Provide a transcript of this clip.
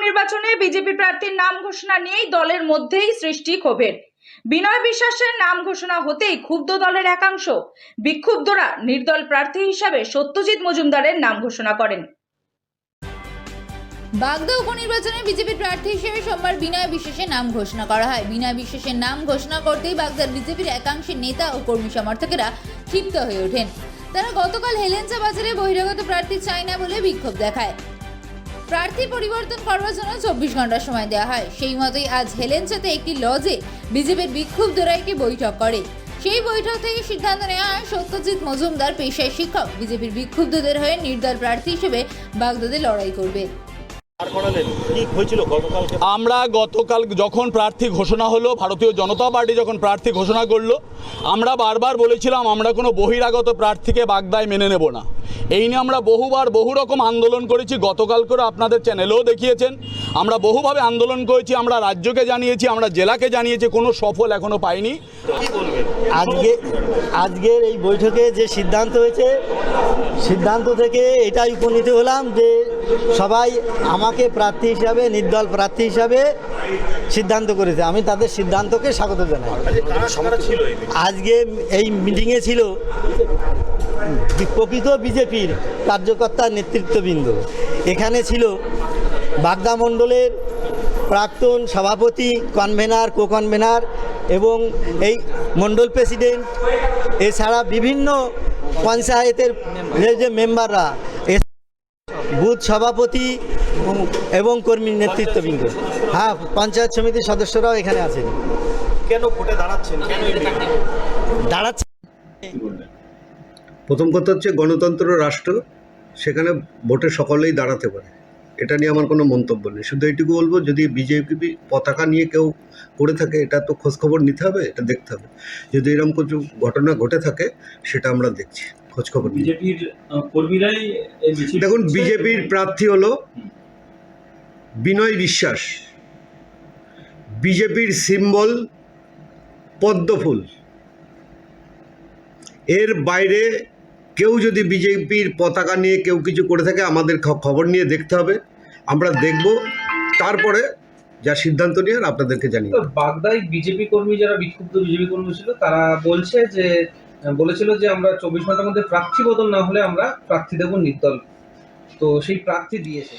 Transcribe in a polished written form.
উপনির্বাচনে বিজেপি প্রার্থীর নাম ঘোষণা নিয়েই দলের মধ্যেই সৃষ্টি ক্ষোভের। বিনয় বিশ্বাসের নাম ঘোষণা হতেই ক্ষুব্ধ দলের একাংশ। বিক্ষুব্ধরা নির্দল প্রার্থী হিসাবে সত্যজিৎ মজুমদারের নাম ঘোষণা করেন। বাগদা উপনির্বাচনে বিজেপির প্রার্থী হিসেবে সোমবার বিনয় বিশ্বাসের নাম ঘোষণা করা হয়। বিনয় বিশ্বাসের নাম ঘোষণা করতেই বাগদার বিজেপির একাংশের নেতা ও কর্মী সমর্থকেরা ক্ষিপ্ত হয়ে ওঠেন। তারা গতকাল হেলেঞ্চা বাজারে বহিরাগত প্রার্থী চায় না বলে বিক্ষোভ দেখায়। প্রার্থী পরিবর্তন করার জন্য 24 ঘন্টা সময় দেওয়া হয়। সেই মতোই আজ হেলেঞ্চাতে একটি লজে বিজেপির বিক্ষুব্ধরা একটি বৈঠক করে। সেই বৈঠক থেকে সিদ্ধান্ত নেওয়া হয় সত্যজিৎ মজুমদার পেশায় শিক্ষক বিজেপির বিক্ষুব্ধদের হয়ে নির্দল প্রার্থী হিসেবে বাগদাতে লড়াই করবে। আমরা গতকাল যখন প্রার্থী ঘোষণা হলো, ভারতীয় জনতা পার্টি যখন প্রার্থী ঘোষণা করলো, আমরা বারবার বলেছিলাম আমরা কোনো বহিরাগত প্রার্থীকে বাগদায় মেনে নেব না। এই নিয়ে আমরা বহুবার বহু রকম আন্দোলন করেছি। গতকাল করে আপনাদের চ্যানেলেও দেখিয়েছেন, আমরা বহুভাবে আন্দোলন করেছি, আমরা রাজ্যকে জানিয়েছি, আমরা জেলাকে জানিয়েছি, কোনো সফল এখনো পাইনি। আজকের এই বৈঠকে যে সিদ্ধান্ত হয়েছে, সিদ্ধান্ত থেকে এটাই উপনীত হলাম যে সবাই আমাকে প্রার্থী হিসাবে, নির্দল প্রার্থী হিসাবে সিদ্ধান্ত করেছে। আমি তাদের সিদ্ধান্তকে স্বাগত জানাই। আজকে এই মিটিংয়ে ছিল প্রকৃত বিজেপির কার্যকর্তা নেতৃত্ববৃন্দ। এখানে ছিল বাগদা মণ্ডলের প্রাক্তন সভাপতি, কনভেনার, কো কনভেনার এবং এই মণ্ডল প্রেসিডেন্ট, এছাড়া বিভিন্ন পঞ্চায়েতের যে মেম্বাররা, বুথ সভাপতি এবং কর্মী নেতৃত্ববৃন্দ, হ্যাঁ, পঞ্চায়েত সমিতির সদস্যরাও এখানে আছেন। কেন ভোটে দাঁড়াচ্ছেন? প্রথম কথা হচ্ছে গণতন্ত্র রাষ্ট্র, সেখানে ভোটে সকলেই দাঁড়াতে পারে, এটা নিয়ে আমার কোনো মন্তব্য নেই। শুধু এইটুকু বলবো, যদি বিজেপি পতাকা নিয়ে কেউ করে থাকে, এটা তো খোঁজখবর নিতে হবে, এটা দেখতে হবে। যদি এরকম কিছু ঘটনা ঘটে থাকে সেটা আমরা দেখছি, খোঁজখবর নিই। বিজেপির কর্মীরাই দেখুন, বিজেপির প্রার্থী হলো বিনয় বিশ্বাস। বিজেপির সিম্বল পদ্মফুল। এর বাইরে কেউ যদি বিজেপির পতাকা নিয়ে কেউ কিছু করে থাকে, আমাদের খবর নিয়ে দেখতে হবে, আমরা দেখব, তারপরে যা সিদ্ধান্ত নিয়ে আপনাদেরকে জানিয়ে। বাগদায় বিজেপি কর্মী, যারা বিক্ষুব্ধ বিজেপি কর্মী ছিল, তারা বলেছিল যে আমরা 24 ঘন্টার মধ্যে প্রার্থী বদল না হলে আমরা প্রার্থী দেব নির্দল। তো সেই প্রার্থী দিয়েছে।